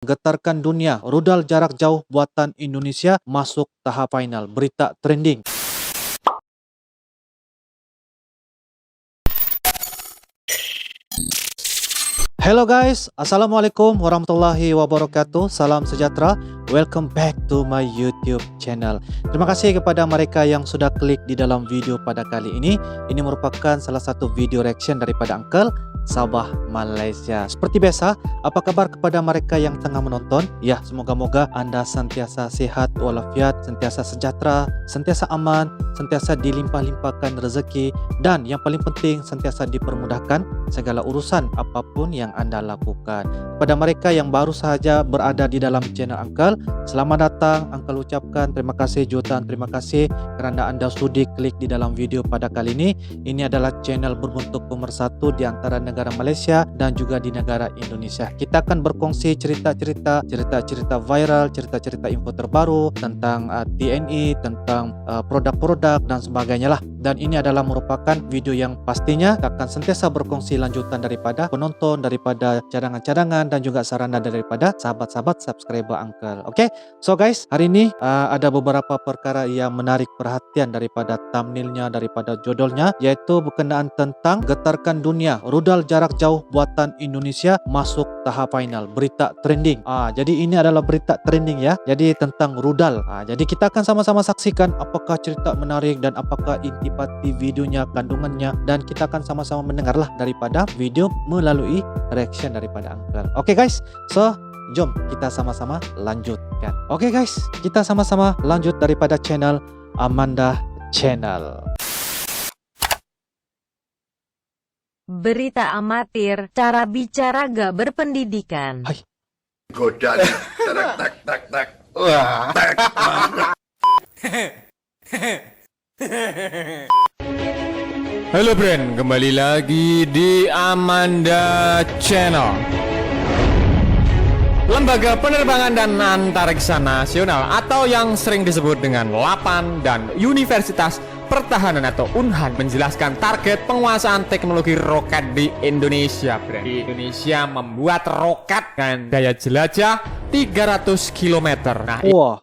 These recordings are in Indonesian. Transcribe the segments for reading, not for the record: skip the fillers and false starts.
Getarkan dunia, rudal jarak jauh buatan Indonesia masuk tahap final. Berita trending. Hello guys, Assalamualaikum warahmatullahi wabarakatuh. Salam sejahtera. Welcome back to my YouTube channel. Terima kasih kepada mereka yang sudah klik di dalam video pada kali ini. Ini merupakan salah satu video reaction daripada Uncle Sabah Malaysia. Seperti biasa, apa kabar kepada mereka yang tengah menonton? Ya, semoga-moga Anda senantiasa sehat walafiat, senantiasa sejahtera, senantiasa aman, senantiasa dilimpah-limpahkan rezeki, dan yang paling penting senantiasa dipermudahkan segala urusan apapun yang Anda lakukan. Kepada mereka yang baru sahaja berada di dalam channel Uncle, selamat datang. Uncle ucapkan terima kasih jutaan terima kasih kerana Anda sudi klik di dalam video pada kali ini. Ini adalah channel berbentuk pemersatu di antara negara Malaysia dan juga di negara Indonesia. Kita akan berkongsi cerita-cerita viral, cerita-cerita info terbaru tentang TNI, tentang produk-produk dan sebagainya lah. Dan ini adalah merupakan video yang pastinya akan sentiasa berkongsi lanjutan daripada penonton, daripada cadangan-cadangan dan juga sarana daripada sahabat-sahabat subscriber Uncle. Oke, so guys, hari ini ada beberapa perkara yang menarik perhatian daripada thumbnailnya, daripada judulnya, yaitu berkenaan tentang getarkan dunia, rudal jarak jauh buatan Indonesia masuk tahap final. Berita trending. Jadi ini adalah berita trending ya. Jadi tentang rudal. Jadi kita akan sama-sama saksikan apakah cerita menarik dan apakah intipati videonya, kandungannya, dan kita akan sama-sama mendengarlah daripada video melalui reaction daripada Uncle. Oke guys, so jom kita sama-sama lanjutkan. Oke guys, kita sama-sama lanjut daripada channel Amanda Channel. Berita amatir, cara bicara gak berpendidikan. Hai. Godan, tak tak tak. Wah. Halo friend, kembali lagi di Amanda Channel. Lembaga Penerbangan dan Antariksa Nasional atau yang sering disebut dengan LAPAN dan Universitas Pertahanan atau UNHAN menjelaskan target penguasaan teknologi roket di Indonesia. Di Indonesia membuat roket dengan daya jelajah 300 km. Nah, Wah,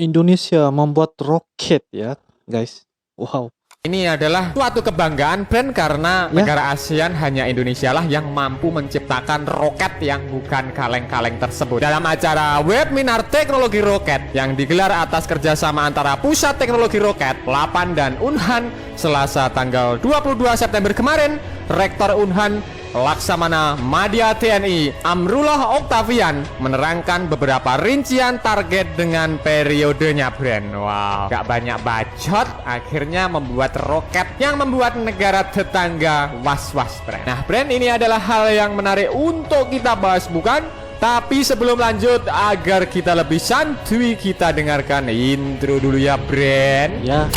Indonesia membuat roket ya guys. Wow. ini adalah suatu kebanggaan brand karena Ya. negara ASEAN hanya Indonesia lah yang mampu menciptakan roket yang bukan kaleng-kaleng tersebut. Dalam acara webinar teknologi roket yang digelar atas kerjasama antara Pusat Teknologi Roket, LAPAN dan UNHAN Selasa tanggal 22 September kemarin, Rektor UNHAN Laksamana Madya TNI Amrullah Oktavian menerangkan beberapa rincian target dengan periodenya brand. Wow, gak banyak bacot, akhirnya membuat roket yang membuat negara tetangga was-was brand. Nah brand, ini adalah hal yang menarik untuk kita bahas bukan? Tapi sebelum lanjut, agar kita lebih santuy, kita dengarkan intro dulu ya brand. Ya.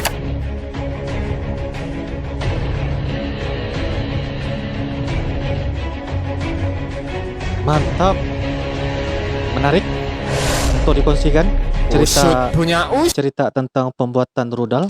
Mantap. Menarik untuk dikongsikan Usut punya cerita tentang pembuatan rudal.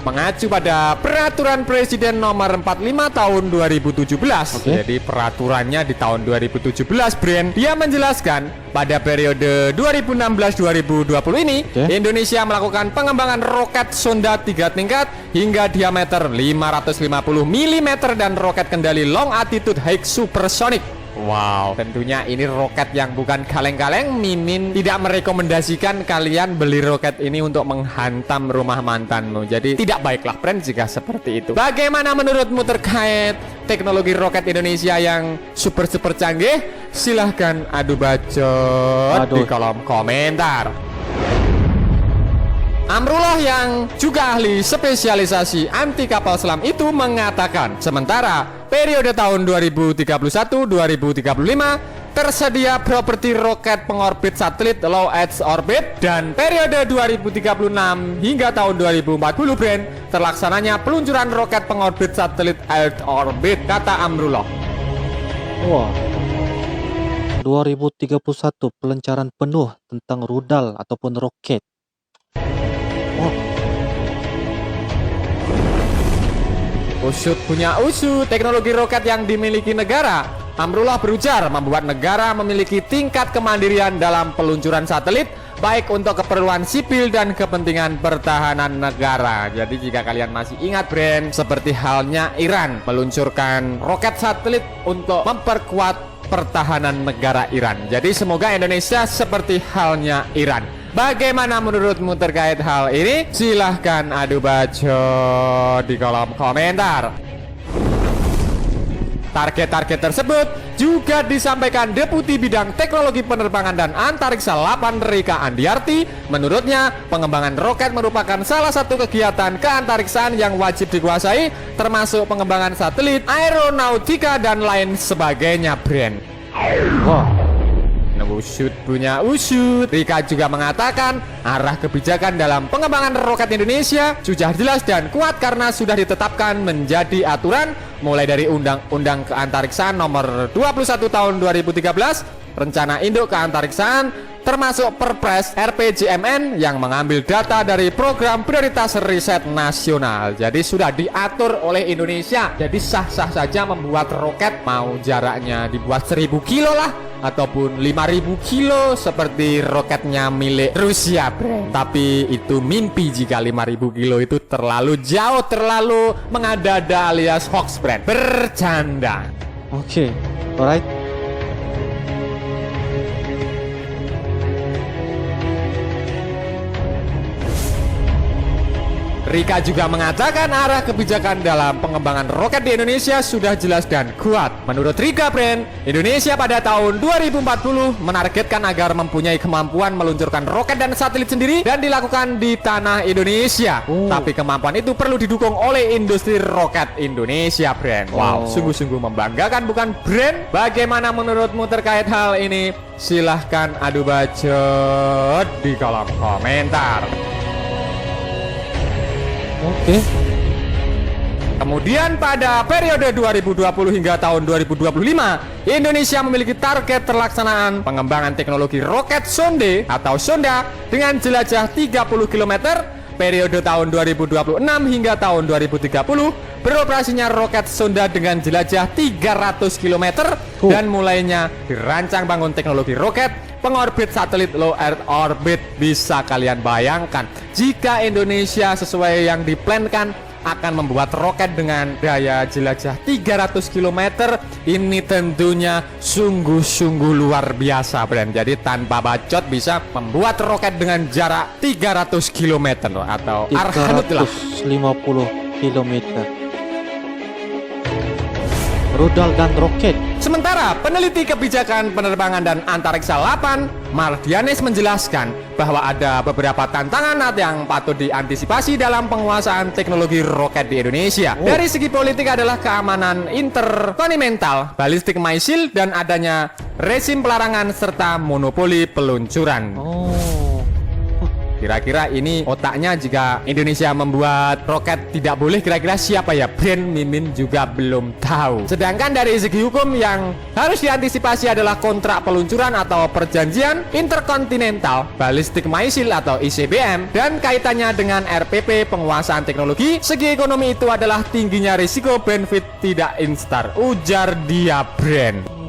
mengacu pada Peraturan Presiden Nomor 45 Tahun 2017. Oke. Jadi peraturannya di tahun 2017, Brand. Dia menjelaskan pada periode 2016-2020 ini, Oke. Indonesia melakukan pengembangan roket Sonda 3 tingkat hingga diameter 550 mm dan roket kendali long attitude high supersonic. Wow, tentunya ini roket yang bukan kaleng-kaleng. Mimin tidak merekomendasikan kalian beli roket ini untuk menghantam rumah mantanmu. Jadi tidak baiklah friend jika seperti itu. Bagaimana menurutmu terkait teknologi roket Indonesia yang super canggih? Silahkan adu bacot di kolom komentar. Amrullah yang juga ahli spesialisasi anti kapal selam itu mengatakan, sementara periode tahun 2031-2035 tersedia properti roket pengorbit satelit low Earth orbit, dan periode 2036 hingga tahun 2040 brand terlaksananya peluncuran roket pengorbit satelit Earth orbit, kata Amrullah. Wah. 2031 pelancaran penuh tentang rudal ataupun roket. Usut punya usut, teknologi roket yang dimiliki negara Amrullah berujar membuat negara memiliki tingkat kemandirian dalam peluncuran satelit, baik untuk keperluan sipil dan kepentingan pertahanan negara. Jadi jika kalian masih ingat brand, seperti halnya Iran meluncurkan roket satelit untuk memperkuat pertahanan negara Iran. Jadi semoga Indonesia seperti halnya Iran. Bagaimana menurutmu terkait hal ini? Silahkan adu bacot di kolom komentar. Target-target tersebut juga disampaikan Deputi Bidang Teknologi Penerbangan dan Antariksa 8 Rika Andiarti. Menurutnya, pengembangan roket merupakan salah satu kegiatan keantariksaan yang wajib dikuasai, termasuk pengembangan satelit, aeronautika, dan lain sebagainya, brand. Wah, Usut punya usut. Rika juga mengatakan arah kebijakan dalam pengembangan roket Indonesia sudah jelas dan kuat karena sudah ditetapkan menjadi aturan mulai dari Undang-Undang Keantariksaan Nomor 21 Tahun 2013, Rencana Induk Keantariksaan, termasuk Perpres RPJMN yang mengambil data dari Program Prioritas Riset Nasional. Jadi sudah diatur oleh Indonesia. Jadi sah-sah saja membuat roket, mau jaraknya dibuat 1000 kilo lah ataupun 5000 kilo seperti roketnya milik Rusia, brand. Tapi itu mimpi jika 5000 kilo itu terlalu jauh, terlalu mengada-ada alias hoax, brand. Bercanda. oke, alright. Rika juga mengatakan arah kebijakan dalam pengembangan roket di Indonesia sudah jelas dan kuat. Menurut Rika, brand, Indonesia pada tahun 2040 menargetkan agar mempunyai kemampuan meluncurkan roket dan satelit sendiri dan dilakukan di tanah Indonesia. Tapi kemampuan itu perlu didukung oleh industri roket Indonesia, brand. Wow, sungguh-sungguh membanggakan, bukan, brand? Bagaimana menurutmu terkait hal ini? Silahkan adu bacot di kolom komentar. Oke. Kemudian pada periode 2020 hingga tahun 2025, Indonesia memiliki target terlaksanaan pengembangan teknologi roket sonde atau sonda dengan jelajah 30 km. Periode tahun 2026 hingga tahun 2030 beroperasinya roket sonda dengan jelajah 300 km dan mulainya dirancang bangun teknologi roket pengorbit satelit low Earth orbit. Bisa kalian bayangkan jika Indonesia sesuai yang diplankan akan membuat roket dengan daya jelajah 300 km. Ini tentunya sungguh-sungguh luar biasa, brand. Jadi tanpa bacot bisa membuat roket dengan jarak 300 km atau arhanut lah, 350 km. Rudal dan roket. Sementara peneliti kebijakan penerbangan dan antariksa 8 Mardianes menjelaskan bahwa ada beberapa tantangan yang patut diantisipasi dalam penguasaan teknologi roket di Indonesia. Dari segi politik adalah keamanan interkontinental, ballistic missile, dan adanya rezim pelarangan serta monopoli peluncuran. Kira-kira ini otaknya jika Indonesia membuat roket tidak boleh, kira-kira siapa ya? Brand Mimin juga belum tahu. Sedangkan dari segi hukum yang harus diantisipasi adalah kontrak peluncuran atau perjanjian interkontinental ballistic missile atau ICBM dan kaitannya dengan RPP penguasaan teknologi. Segi ekonomi itu adalah tingginya risiko benefit tidak instan, ujar dia, brand.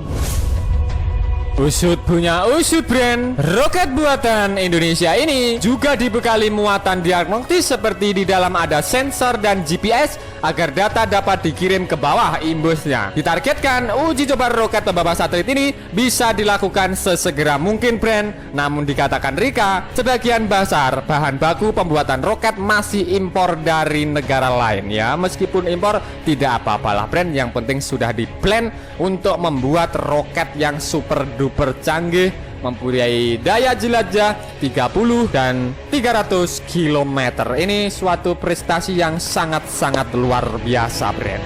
Usut punya usut, brand. Roket buatan Indonesia ini juga dibekali muatan diagnostis seperti di dalam ada sensor dan GPS agar data dapat dikirim ke bawah imbusnya. Ditargetkan uji coba roket pembawa satelit ini bisa dilakukan sesegera mungkin, brand. Namun dikatakan Rika, sebagian besar bahan baku pembuatan roket masih impor dari negara lain. Ya, meskipun impor tidak apa-apalah, brand. Yang penting sudah di-plan untuk membuat roket yang super duper canggih, mempunyai daya jelajah 30 dan 300 km. Ini suatu prestasi yang sangat-sangat luar biasa, brand.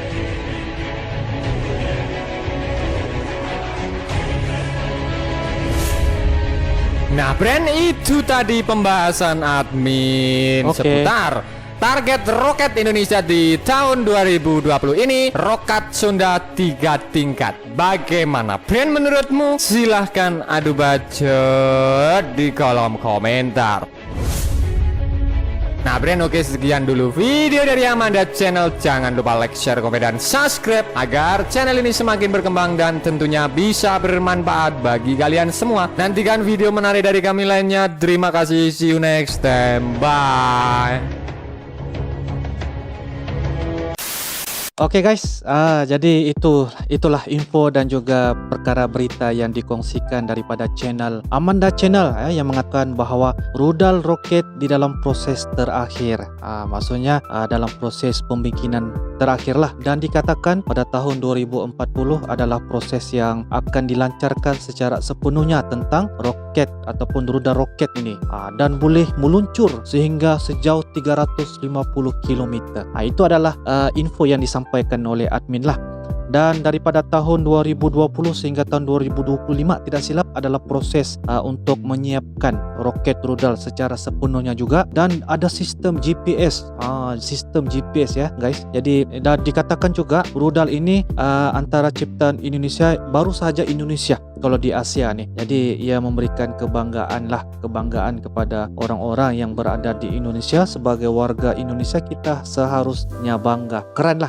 Nah, brand, itu tadi pembahasan admin seputar target roket Indonesia di tahun 2020 ini, roket sonda 3 tingkat. Bagaimana, brand, menurutmu? Silahkan adu bacot di kolom komentar. Nah Bren, oke, sekian dulu video dari Amanda Channel. Jangan lupa like, share, komen, dan subscribe agar channel ini semakin berkembang dan tentunya bisa bermanfaat bagi kalian semua. Nantikan video menarik dari kami lainnya. Terima kasih, see you next time, bye. Oke guys, jadi itulah info dan juga perkara berita yang dikongsikan daripada channel Amanda Channel yang mengatakan bahwa rudal roket di dalam proses terakhir. Maksudnya dalam proses pembikinan terakhir lah, dan dikatakan pada tahun 2040 adalah proses yang akan dilancarkan secara sepenuhnya tentang roket ataupun rudal roket ini, dan boleh meluncur sehingga sejauh 350 km. Itu adalah info yang disampaikan oleh admin lah. Dan daripada tahun 2020 sehingga tahun 2025 tidak silap adalah proses untuk menyiapkan roket rudal secara sepenuhnya juga, dan ada sistem GPS, ya guys. Jadi dikatakan juga rudal ini antara ciptaan Indonesia, baru saja Indonesia kalau di Asia nih. Jadi ia memberikan kebanggaan kepada orang-orang yang berada di Indonesia. Sebagai warga Indonesia kita seharusnya bangga. Keren.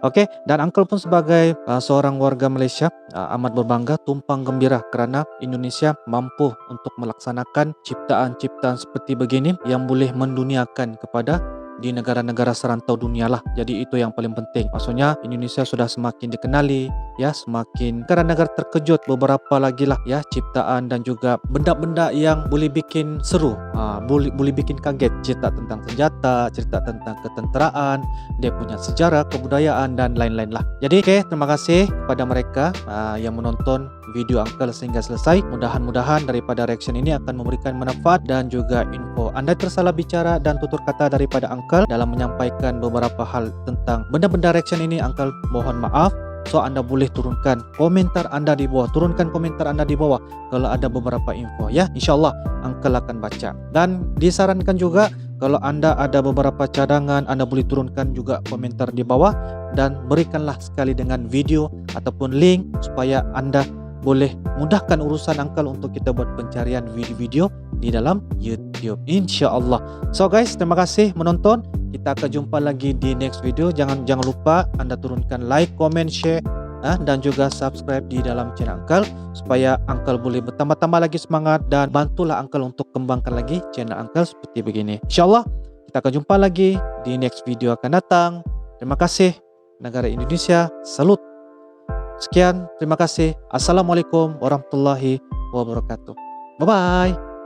Oke. Dan Uncle pun sebagai seorang warga Malaysia amat berbangga, tumpang gembira kerana Indonesia mampu untuk melaksanakan ciptaan-ciptaan seperti begini yang boleh menduniakan kepada di negara-negara serantau dunia lah. Jadi itu yang paling penting. Maksudnya Indonesia sudah semakin dikenali, ya, semakin negara-negara terkejut beberapa lagi lah ya, ciptaan dan juga benda-benda yang boleh bikin seru, boleh bikin kaget. Cerita tentang senjata, cerita tentang ketenteraan, dia punya sejarah, kebudayaan dan lain-lain lah. Jadi terima kasih kepada mereka yang menonton video Uncle sehingga selesai. Mudah-mudahan daripada reaction ini akan memberikan manfaat dan juga info. Anda tersalah bicara dan tutur kata daripada Uncle dalam menyampaikan beberapa hal tentang benda-benda reaction ini, Uncle mohon maaf. So Anda boleh turunkan komentar Anda di bawah. Kalau ada beberapa info ya. InsyaAllah Uncle akan baca. Dan disarankan juga kalau Anda ada beberapa cadangan, Anda boleh turunkan juga komentar di bawah. Dan berikanlah sekali dengan video ataupun link supaya Anda boleh mudahkan urusan Uncle untuk kita buat pencarian video-video di dalam YouTube, InsyaAllah. So guys, terima kasih menonton. Kita akan jumpa lagi di next video. Jangan lupa Anda turunkan like, comment, share dan juga subscribe di dalam channel Uncle supaya Uncle boleh bertambah-tambah lagi semangat, dan bantulah Uncle untuk kembangkan lagi channel Uncle seperti begini. InsyaAllah kita akan jumpa lagi di next video akan datang. Terima kasih. Negara Indonesia, salut. Sekian, terima kasih. Assalamualaikum warahmatullahi wabarakatuh. Bye-bye.